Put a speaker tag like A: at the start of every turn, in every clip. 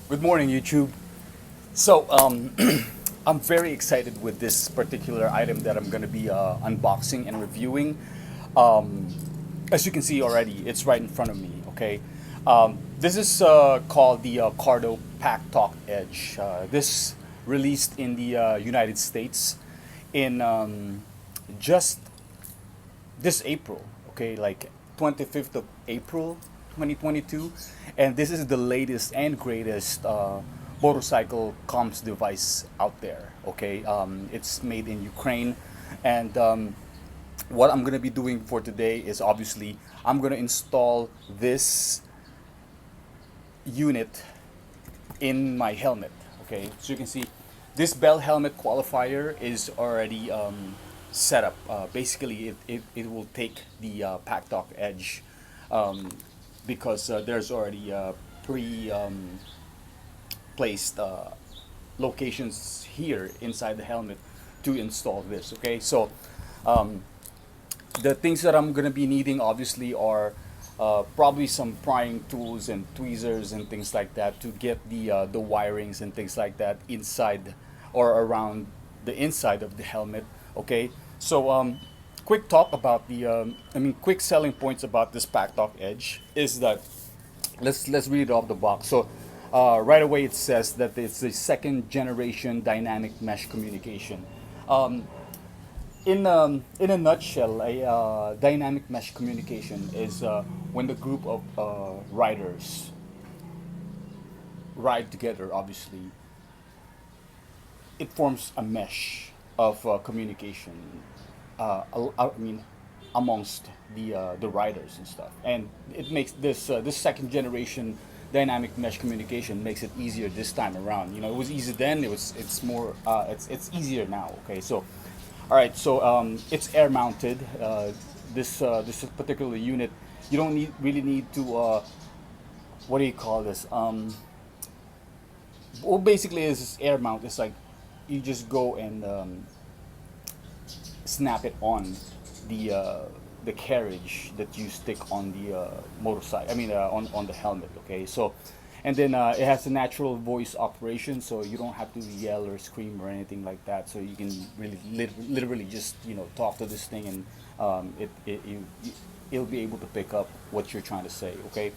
A: Good morning, YouTube. So, I'm very excited with this particular item that I'm going to be unboxing and reviewing. Um, as you can see already, it's right in front of me. Okay, this is called the Cardo Packtalk Edge. This released in the United States in just this April, okay, like 25th of April 2022. And this is the latest and greatest motorcycle comms device out there, okay. It's made in Ukraine. And what I'm going to be doing for today is obviously I'm going to install this unit in my helmet. Okay, so you can see this bell helmet qualifier is already set up. Basically, it will take the Packtalk Edge, um, because there's already pre placed locations here inside the helmet to install this. Okay, so um, the things that I'm gonna be needing obviously are probably some prying tools and tweezers and things like that to get the wirings and things like that inside or around the inside of the helmet. Okay, so quick talk about quick selling points about this Packtalk Edge is that let's read it off the box. So right away it says that it's the second generation dynamic mesh communication. Um, in a nutshell, a dynamic mesh communication is when the group of riders ride together. Obviously, it forms a mesh of communication. I mean, amongst the riders and stuff, and it makes this second generation dynamic mesh communication makes it easier this time around. You know, it was easy then. It's more it's easier now. Okay, so all right, so it's air mounted. This particular unit, you don't really need to what do you call this? Well, basically, is air mount. It's like you just go and snap it on the carriage that you stick on the motorcycle. I mean, on the helmet. Okay, so and then it has a natural voice operation, so you don't have to yell or scream or anything like that. So you can really literally just talk to this thing, and it'll be able to pick up what you're trying to say. Okay,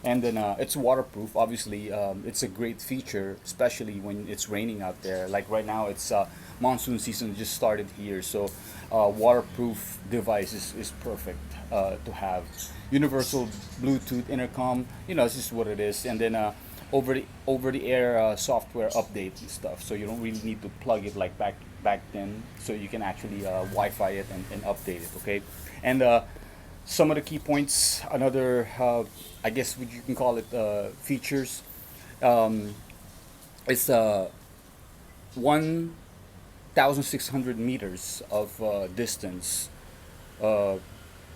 A: and then it's waterproof. Obviously, it's a great feature, especially when it's raining out there. Like right now, it's monsoon season just started here, so waterproof device is perfect to have. Universal Bluetooth intercom, it's just what it is. And then over the air software update and stuff, so you don't really need to plug it like back then. So you can actually Wi-Fi it and update it. Okay, and some of the key points, another I guess what you can call it features. Um, it's 1,600 meters of distance uh,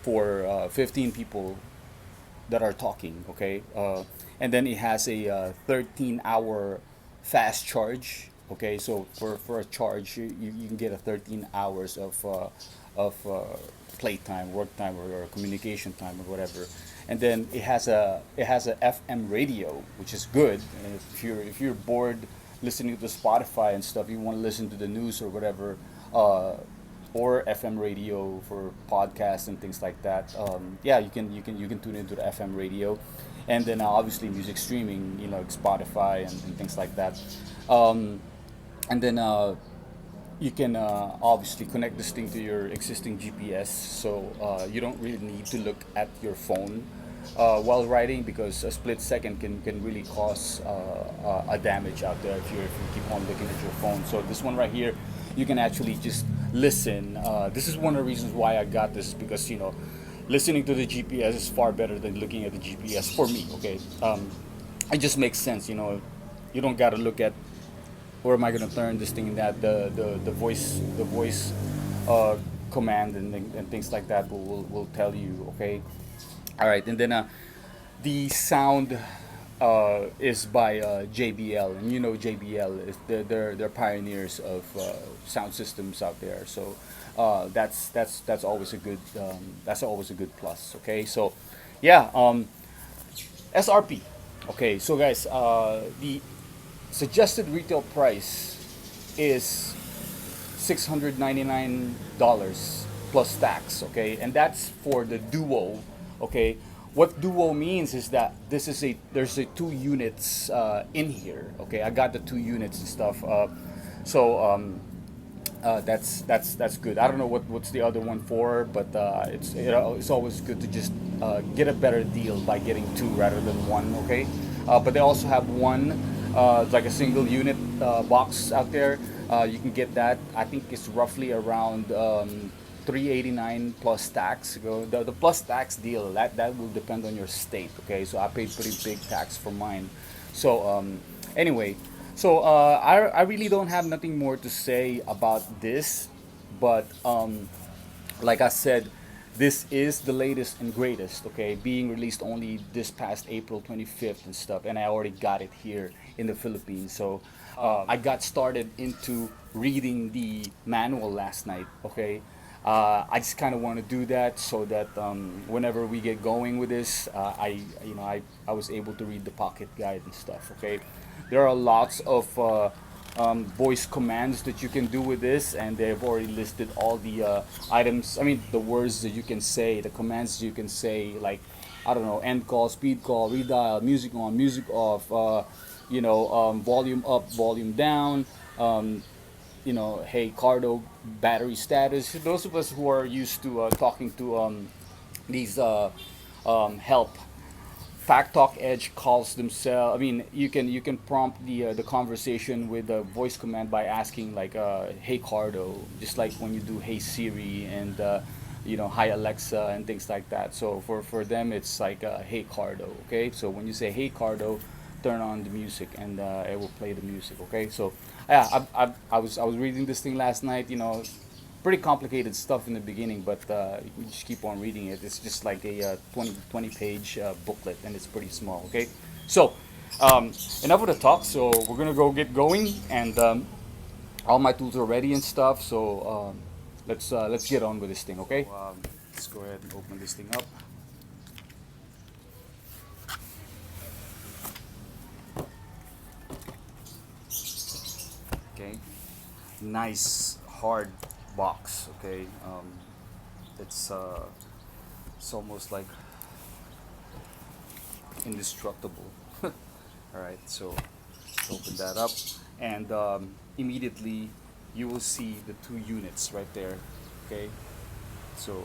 A: for 15 people that are talking. Okay, and then it has a 13-hour fast charge. Okay, so for a charge, you can get a 13 hours of playtime, work time, or communication time, or whatever. And then it has a FM radio, which is good. And if you're bored listening to Spotify and stuff, you want to listen to the news or whatever, or FM radio for podcasts and things like that. Yeah, you can tune into the FM radio, and then obviously music streaming, like Spotify and things like that. Um, and then you can obviously connect this thing to your existing GPS, so you don't really need to look at your phone while riding, because a split second can really cause a damage out there if you keep on looking at your phone. So this one right here, you can actually just listen. This is one of the reasons why I got this, because listening to the GPS is far better than looking at the GPS for me. Okay, it just makes sense. You don't got to look at where am I gonna turn this thing, and that the voice uh, command and things like that will tell you. Okay, all right, and then the sound is by JBL, and JBL is they're pioneers of sound systems out there. So that's always a good plus. Okay, so yeah, SRP. Okay, so guys, the suggested retail price is $699 plus tax, okay, and that's for the duo, okay. What duo means is that this is a there's a two units in here, okay. I got the two units and stuff, so that's good. I don't know what's the other one for, but it's always good to just get a better deal by getting two rather than one. Okay, but they also have one like a single unit box out there. You can get that. I think it's roughly around 389 plus tax. The plus tax deal that will depend on your state. Okay, so I paid pretty big tax for mine. So anyway, so I really don't have nothing more to say about this, but like I said, this is the latest and greatest, okay? Being released only this past April 25th and stuff, and I already got it here in the Philippines. So I got started into reading the manual last night, okay? I just kind of want to do that so that whenever we get going with this, I was able to read the pocket guide and stuff, okay? There are lots of voice commands that you can do with this, and they've already listed all the items. I mean, the words that you can say, the commands you can say, like I don't know, end call, speed call, redial, music on, music off, volume up, volume down. Hey, Cardo, battery status. Those of us who are used to talking to these help Fact Talk Edge calls themselves. I mean, you can prompt the conversation with a voice command by asking like, "Hey Cardo," just like when you do "Hey Siri" and "Hi Alexa" and things like that. So for them, it's like, "Hey Cardo." Okay, so when you say "Hey Cardo," turn on the music and it will play the music. Okay, so yeah, I was reading this thing last night. Pretty complicated stuff in the beginning, but you just keep on reading it. It's just like a 20 page booklet, and it's pretty small. Okay, so enough of the talk. So we're gonna go get going, and all my tools are ready and stuff. So let's get on with this thing. Okay, let's go ahead and open this thing up. Okay, nice hard box. Okay, it's it's almost like indestructible. All right, so open that up, and immediately you will see the two units right there. Okay, so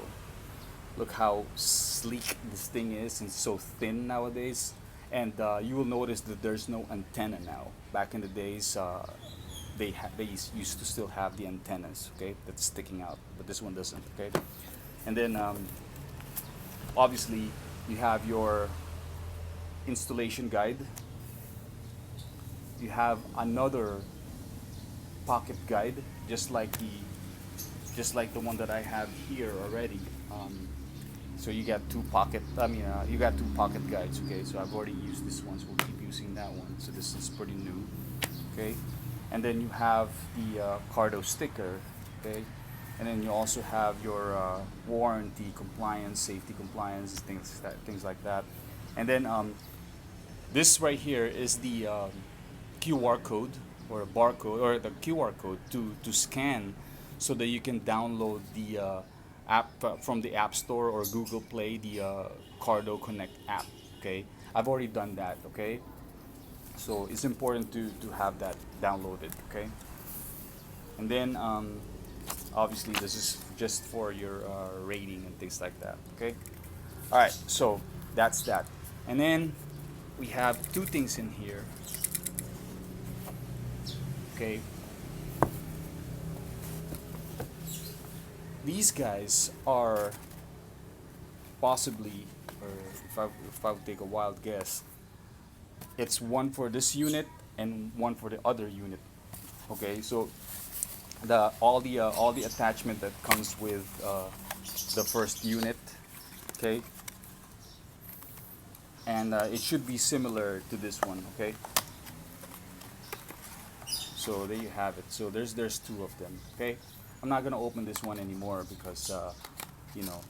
A: look how sleek this thing is and so thin nowadays. And you will notice that there's no antenna now. Back in the days, they used to still have the antennas, okay, that's sticking out, but this one doesn't. Okay, and then obviously you have your installation guide. You have another pocket guide, just like the one that I have here already. So you got two pocket. You got two pocket guides. Okay, so I've already used this one, so we'll keep using that one. So this is pretty new. Okay, and then you have the Cardo sticker. Okay, and then you also have your warranty, compliance, safety compliance, things like that. And then this right here is the QR code or a barcode or the QR code to scan so that you can download the app from the App Store or Google Play, the Cardo Connect app. Okay, I've already done that. Okay, so it's important to have that downloaded. Okay, and then obviously this is just for your rating and things like that. Okay, all right, so that's that. And then we have two things in here. Okay, these guys are possibly, or if I would take a wild guess, it's one for this unit and one for the other unit. Okay, so all the attachment that comes with the first unit. Okay, and it should be similar to this one. Okay, so there you have it. So there's two of them. Okay, I'm not gonna open this one anymore because you know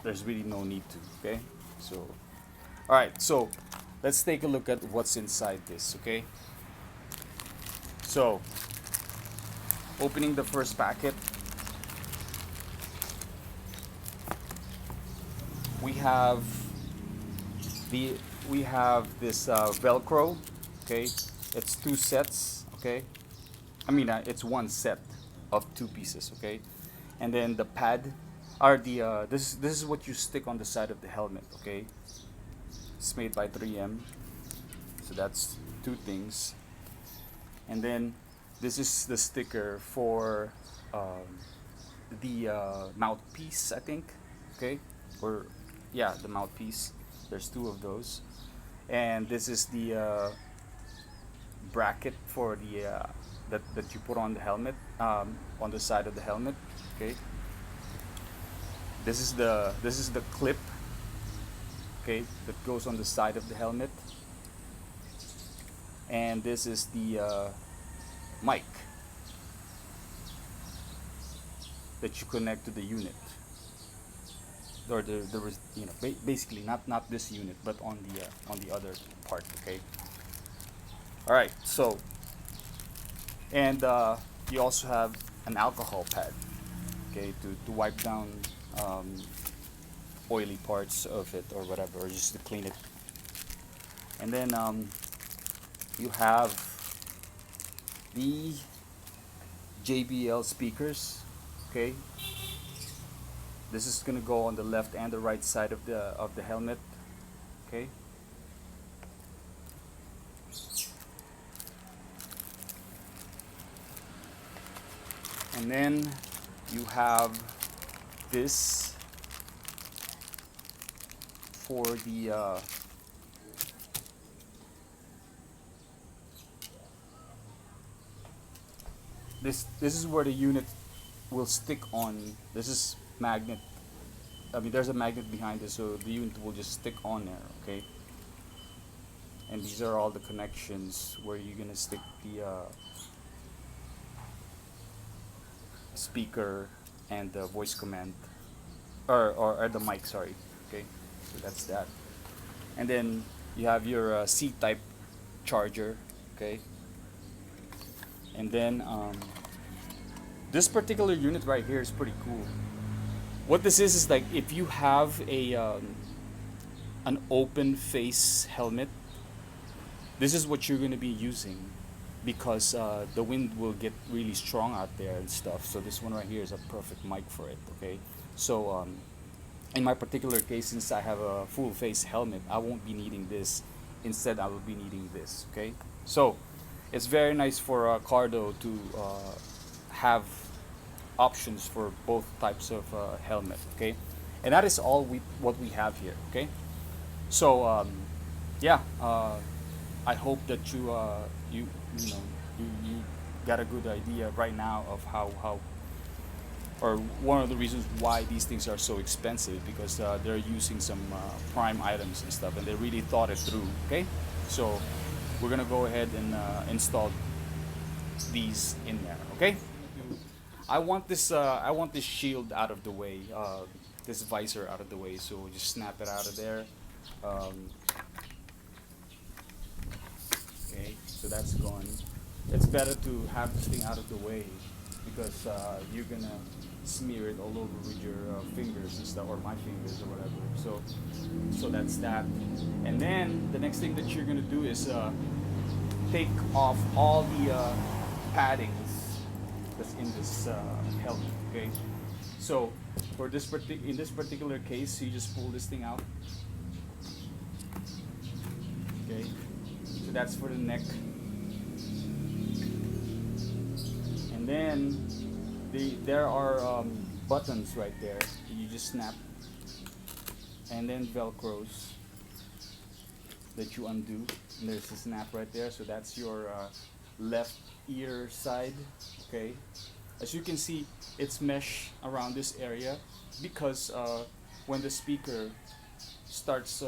A: there's really no need to. Okay, so all right, so let's take a look at what's inside this. Okay, So, opening the first packet, we have the we have this Velcro. Okay, it's two sets. Okay, I mean it's one set of two pieces. Okay, and then the pad are the this is what you stick on the side of the helmet. Okay, it's made by 3M, so that's two things. And then this is the sticker for the mouthpiece, I think. Okay, or yeah, the mouthpiece. There's two of those, and this is the bracket for the that you put on the helmet, on the side of the helmet. Okay, this is the clip. Okay, that goes on the side of the helmet, and this is the mic that you connect to the unit, or there was, basically not this unit, but on the other part. Okay, all right. So, and you also have an alcohol pad. Okay, to wipe down um, oily parts of it or whatever, or just to clean it. And then you have the JBL speakers. Okay, this is gonna go on the left and the right side of the helmet. Okay, and then you have this for the this is where the unit will stick on. This is magnet. I mean, there's a magnet behind it, so the unit will just stick on there. Okay, and these are all the connections where you're gonna stick the speaker and the voice command, or the mic. Sorry. Okay, so that's that. And then you have your C-type charger. Okay, and then this particular unit right here is pretty cool. What this is like if you have a an open face helmet, this is what you're going to be using, because the wind will get really strong out there and stuff. So this one right here is a perfect mic for it. Okay, so in my particular case, since I have a full face helmet, I won't be needing this. Instead, I will be needing this. Okay, so it's very nice for Cardo to have options for both types of helmet. Okay, and that is all what we have here. Okay, so yeah, I hope that you got a good idea right now of how or one of the reasons why these things are so expensive, because they're using some prime items and stuff, and they really thought it through. Okay, so we're gonna go ahead and install these in there. Okay, I want this shield out of the way, this visor out of the way. So we'll just snap it out of there. Um, okay, so that's gone. It's better to have this thing out of the way, because you're gonna smear it all over with your fingers and stuff, or my fingers or whatever. So that's that. And then the next thing that you're gonna do is take off all the paddings that's in this helmet. Okay, so for in this particular case, you just pull this thing out. Okay, so that's for the neck. And then there are buttons right there. You just snap, and then velcros that you undo. And there's a snap right there. So that's your left ear side. Okay, as you can see, it's mesh around this area, because when the speaker starts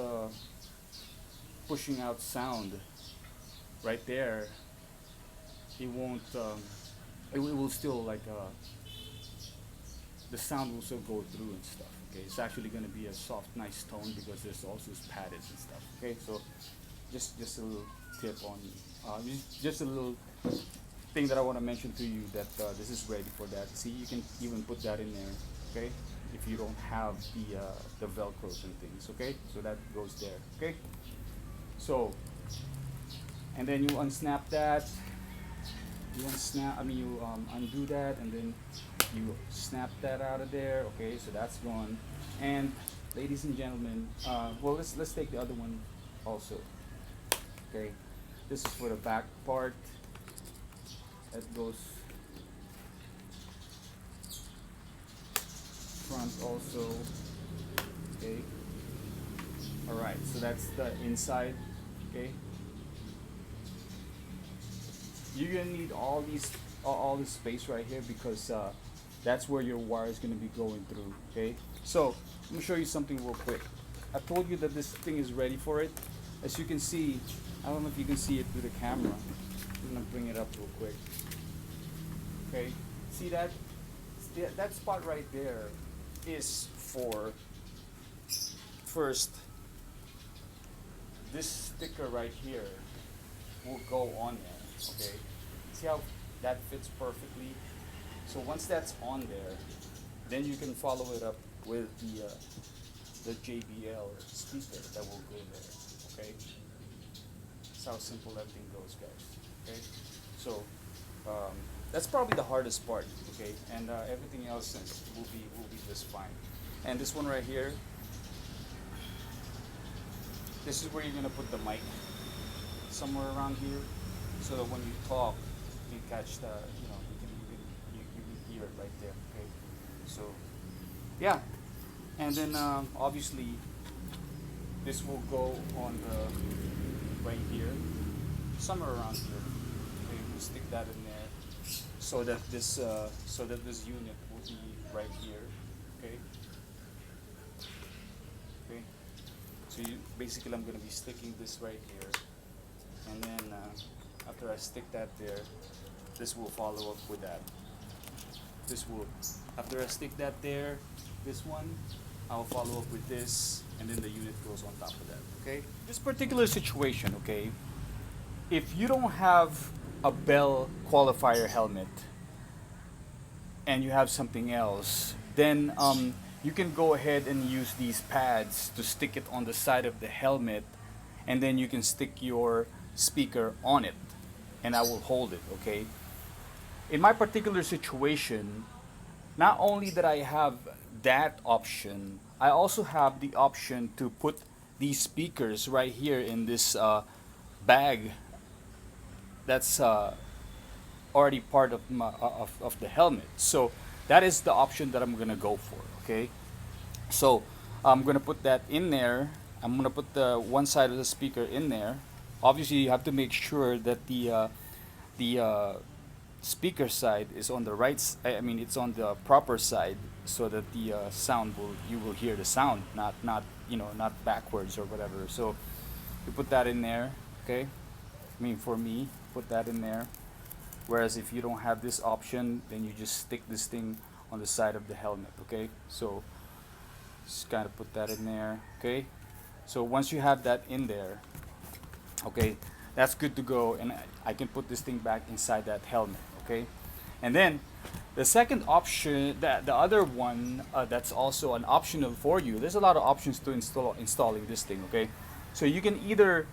A: pushing out sound right there, it won't it will still like the sound will still go through and stuff. Okay, it's actually going to be a soft, nice tone, because there's also padded and stuff. Okay, so just a little tip on just a little thing that I want to mention to you that this is ready for that. See, you can even put that in there, okay? If you don't have the velcros and things, okay? So that goes there, okay? So, and then you unsnap that. You unsnap. I mean, you undo that, and then you snap that out of there. Okay, so that's gone. And ladies and gentlemen, well, let's take the other one also. Okay, this is for the back part. That goes front also. Okay. All right, so that's the inside. Okay. You're gonna need all this space right here because that's where your wire is gonna be going through. Okay. So let me show you something real quick. I told you that this thing is ready for it. As you can see, I don't know if you can see it through the camera. I'm gonna bring it up real quick. Okay, see that? That spot right there is for first. This sticker right here will go on there. Okay, see how that fits perfectly? So once that's on there, then you can follow it up with the JBL speaker that will go there. Okay, that's how simple that thing goes, guys. Okay, so that's probably the hardest part. Okay, and everything else will be just fine. And this one right here, this is where you're gonna put the mic somewhere around here, so that when you talk, you can catch the you can hear it right there. Okay, so yeah, and then obviously this will go on the right here, somewhere around here. Okay, we'll stick that in there so that this unit will be right here. Okay. Okay. So basically, I'm going to be sticking this right here, and then after I stick that there, this will follow up with that. This will, after I stick that there, this one, I'll follow up with this, and then the unit goes on top of that. Okay. This particular situation, okay, if you don't have a Bell qualifier helmet and you have something else, then you can go ahead and use these pads to stick it on the side of the helmet, and then you can stick your speaker on it, and I will hold it. Okay. In my particular situation, not only that I have that option, I also have the option to put these speakers right here in this bag that's already part of of the helmet. So that is the option that I'm gonna go for. Okay, so I'm gonna put that in there. I'm gonna put the one side of the speaker in there. Obviously, you have to make sure that the speaker side is on the right. I mean, it's on the proper side, so that the sound you will hear the sound, not not backwards or whatever. So you put that in there. Okay, I mean, for me, put that in there. Whereas if you don't have this option, then you just stick this thing on the side of the helmet. Okay, so just kind of put that in there. Okay, so once you have that in there, okay, that's good to go, and I can put this thing back inside that helmet. Okay, and then the second option, the other one that's also an optional for you. There's a lot of options to installing this thing. Okay, so you can either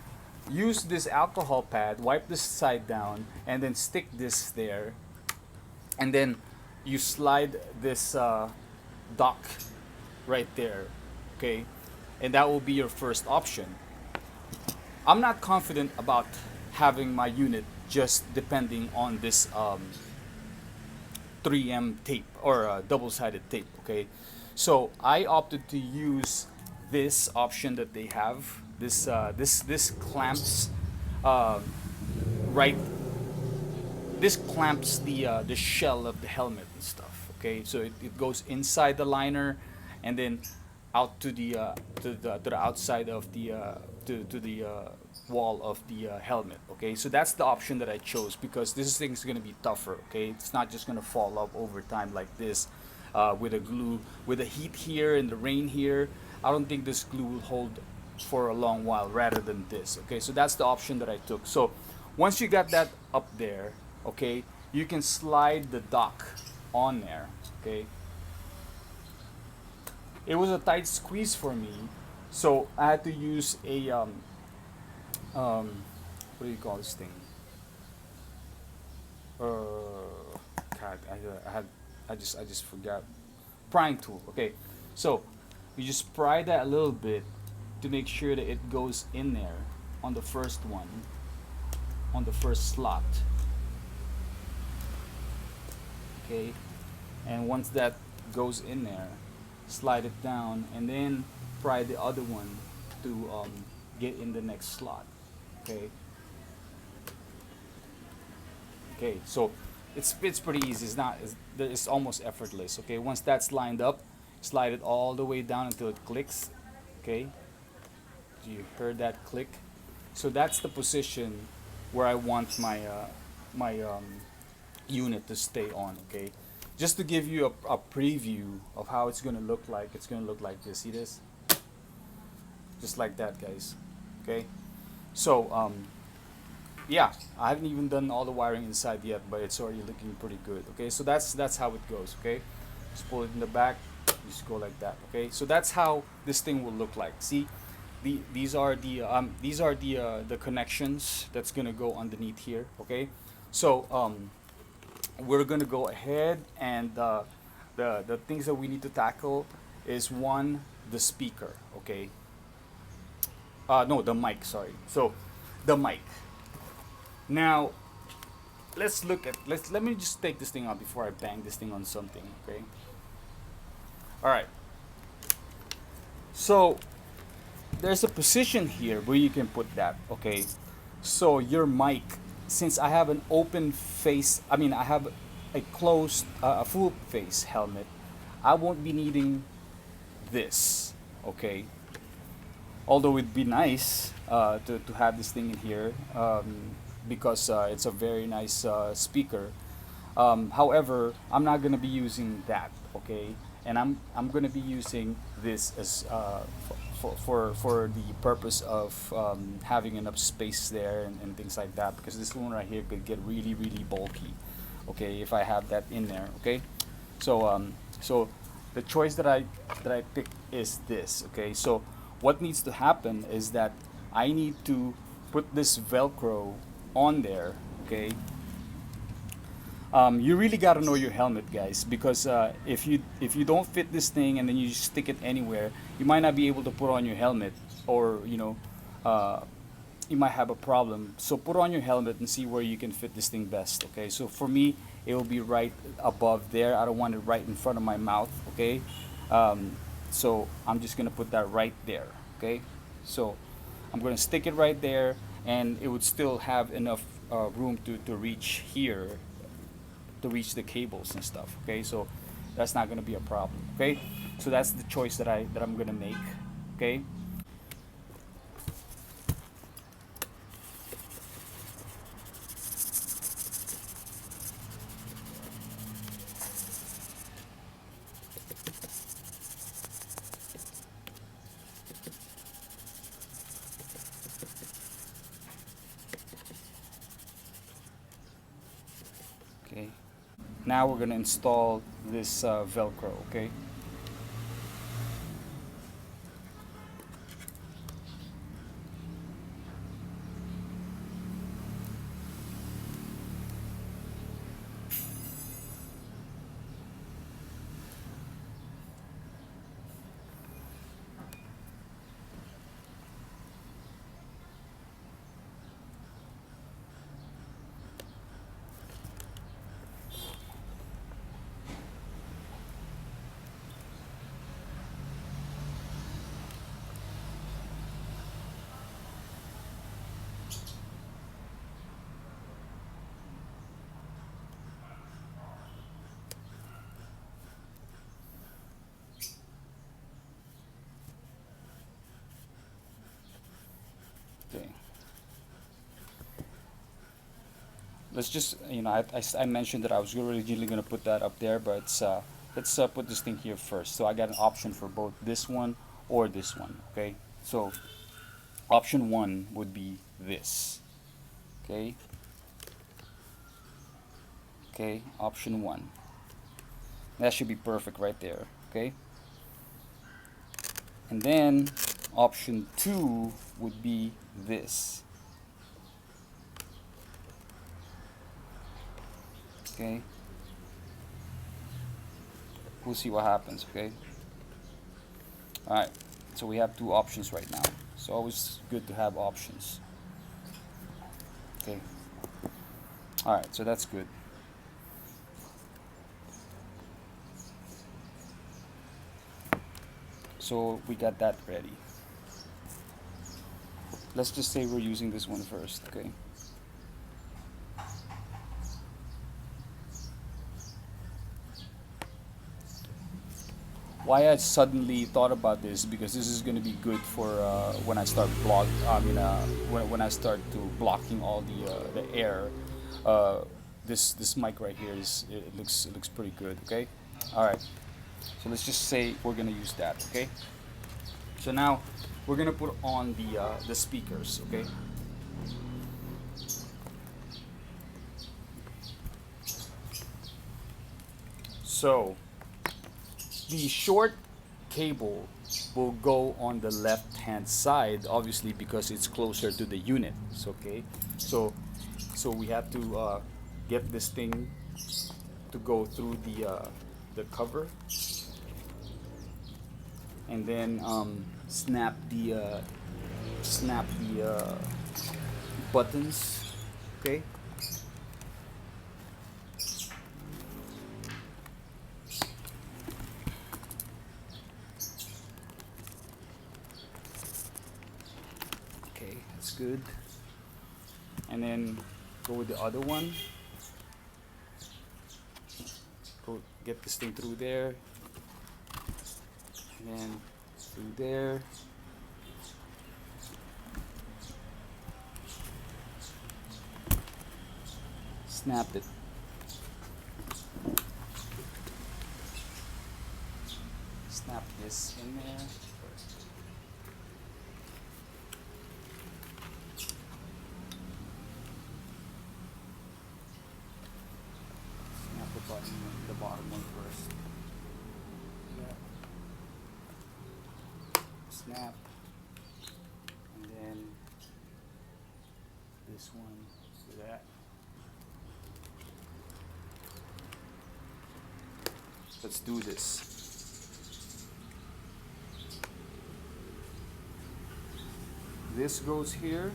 A: use this alcohol pad, wipe this side down, and then stick this there, and then you slide this dock right there. Okay, and that will be your first option. I'm not confident about having my unit just depending on this 3M tape or double-sided tape. Okay, so I opted to use this option that they have. This clamps right. This clamps the shell of the helmet and stuff. Okay, so it goes inside the liner, and then out to the outside of the to the wall of the helmet. Okay, so that's the option that I chose because this thing is gonna be tougher. Okay, it's not just gonna fall off over time like this with a glue, with the heat here and the rain here. I don't think this glue will hold for a long while rather than this. Okay, so that's the option that I took. So once you got that up there, okay, you can slide the dock on there. Okay, it was a tight squeeze for me, so I had to use a um what do you call this thing? God, I just forgot. Prying tool. Okay, so you just pry that a little bit to make sure that it goes in there on the first one, on the first slot. Okay, and once that goes in there, slide it down and then pry the other one to get in the next slot. Okay, okay, so it's pretty easy. It's almost effortless. Okay, once that's lined up, slide it all the way down until it clicks. Okay, you heard that click? So that's the position where I want my unit to stay on. Okay, just to give you a preview of how it's gonna look like. It's gonna look like this. See this? Just like that, guys. Okay. So yeah, I haven't even done all the wiring inside yet, but it's already looking pretty good. Okay, so that's how it goes. Okay, just pull it in the back, just go like that. Okay, so that's how this thing will look like. See, these are the connections that's gonna go underneath here. Okay, so we're gonna go ahead and the things that we need to tackle is one, the speaker. Okay, no, the mic. Sorry. So the mic. Now let me just take this thing out before I bang this thing on something. Okay. All right. So there's a position here where you can put that. Okay. So your mic, since I have an open face, I mean I have a closed, a full face helmet, I won't be needing this. Okay. Although it'd be nice to have this thing in here because it's a very nice speaker. However, I'm not gonna be using that, okay? And I'm gonna be using this as for the purpose of having enough space there and things like that. Because this one right here could get really bulky, okay? If I have that in there, okay? So the choice that I picked is this, okay? So what needs to happen is that I need to put this Velcro on there, okay? You really got to know your helmet, guys, because if you don't fit this thing and then you just stick it anywhere, you might not be able to put on your helmet, or uh, you might have a problem. So put on your helmet and see where you can fit this thing best. Okay. So for me, it will be right above there. I don't want it right in front of my mouth. Okay. Um, so I'm just gonna put that right there. Okay. So I'm gonna stick it right there, and it would still have enough room to reach here, to reach the cables and stuff. Okay, so that's not gonna be a problem. Okay, so that's the choice that I'm gonna make. Okay. Okay. Now we're gonna install this Velcro. Okay. Okay. Let's just, I mentioned that I was originally gonna put that up there, but let's put this thing here first. So I got an option for both this one or this one. Okay. So option one would be this. Okay. Okay, option 1. That should be perfect right there. Okay, and then option 2 would be this. Okay, we'll see what happens. Okay, all right, so we have 2 options right now. It's always good to have options. Okay, all right, so that's good. So we got that ready. Let's just say we're using this one first. Okay, why I suddenly thought about this, because this is going to be good for when I start when I start to blocking all the air. Uh, this mic right here it looks pretty good. Okay, all right. So let's just say we're gonna use that. Okay. So now we're gonna put on the speakers. Okay. So the short cable will go on the left hand side, obviously, because it's closer to the unit. Okay, so we have to get this thing to go through the cover, and then snap the buttons. Okay, okay, that's good. And then go with the other one. Go get this thing through there, and then through there. Snap it. Snap this in there. Snap the button, the bottom one first. Yeah. Snap. And then this one, do that. Let's do this. This goes here.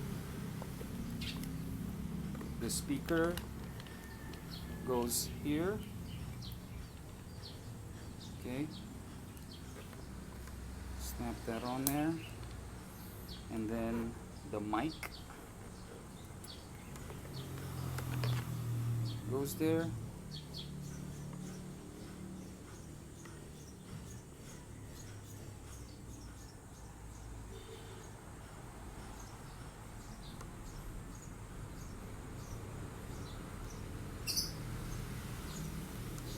A: The speaker goes here. Okay. Snap that on there. And then the mic goes there.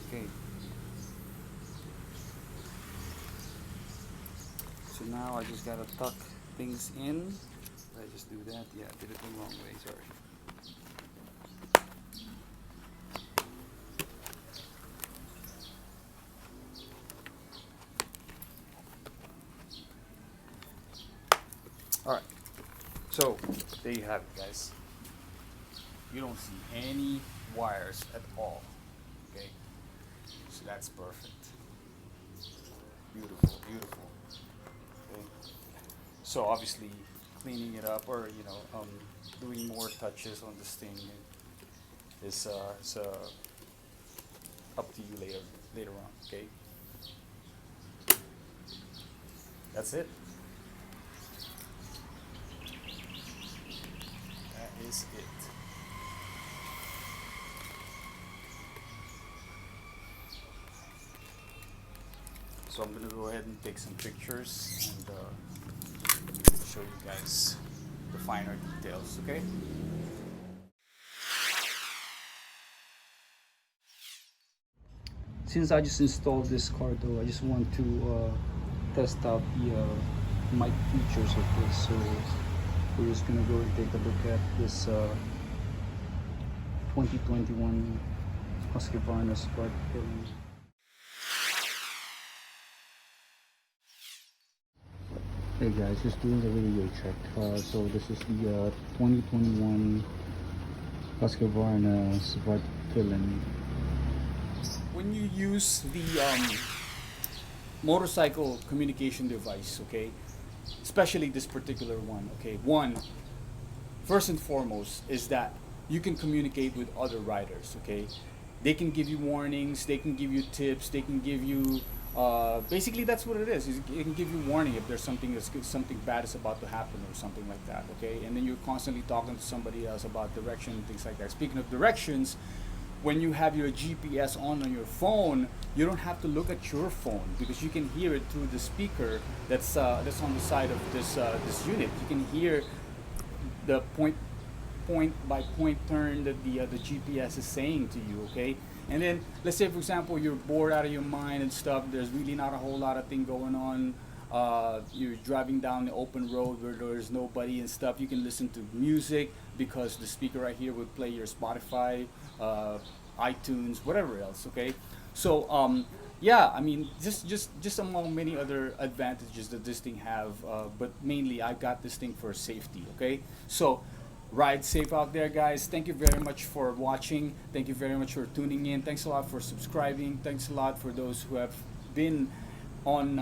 A: Okay. So now I just gotta tuck things in. Did I just do that? Yeah, I did it the wrong way, sorry. Alright, so there you have it, guys. You don't see any wires at all. Okay, so that's perfect. Beautiful, beautiful. Okay, so obviously cleaning it up, or doing more touches on this thing is up to you later on. Okay, that's it. That is it. So I'm gonna go ahead and take some pictures and show you guys the finer details, okay? Since I just installed this Cardo, I just want to test out the mic features of this. So we're just gonna go and take a look at this 2021 Husqvarna Sport Film. Hey guys, just doing the radio check. So this is the 2021 Husqvarna Sport Film. When you use the motorcycle communication device, okay, especially this particular one, okay, first and foremost is that you can communicate with other riders, okay. They can give you warnings, they can give you tips, they can give you basically that's what it is. It can give you warning if there's something bad is about to happen or something like that, okay. And then you're constantly talking to somebody else about direction and things like that. Speaking of directions, when you have your GPS on your phone, you don't have to look at your phone because you can hear it through the speaker that's on the side of this unit. You can hear the point by point turn that the GPS is saying to you, okay? And then let's say for example you're bored out of your mind and stuff. There's really not a whole lot of thing going on. You're driving down the open road where there's nobody and stuff. You can listen to music because the speaker right here would play your Spotify, iTunes, whatever else. Okay, so yeah, I mean just among many other advantages that this thing have, but mainly I got this thing for safety. Okay, so ride safe out there, guys. Thank you very much for watching. Thank you very much for tuning in. Thanks a lot for subscribing. Thanks a lot for those who have been on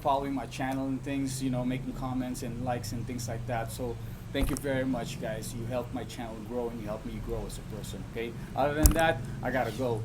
A: following my channel and things, making comments and likes and things like that. So thank you very much, guys. You helped my channel grow and you helped me grow as a person. Okay, other than that, I gotta go.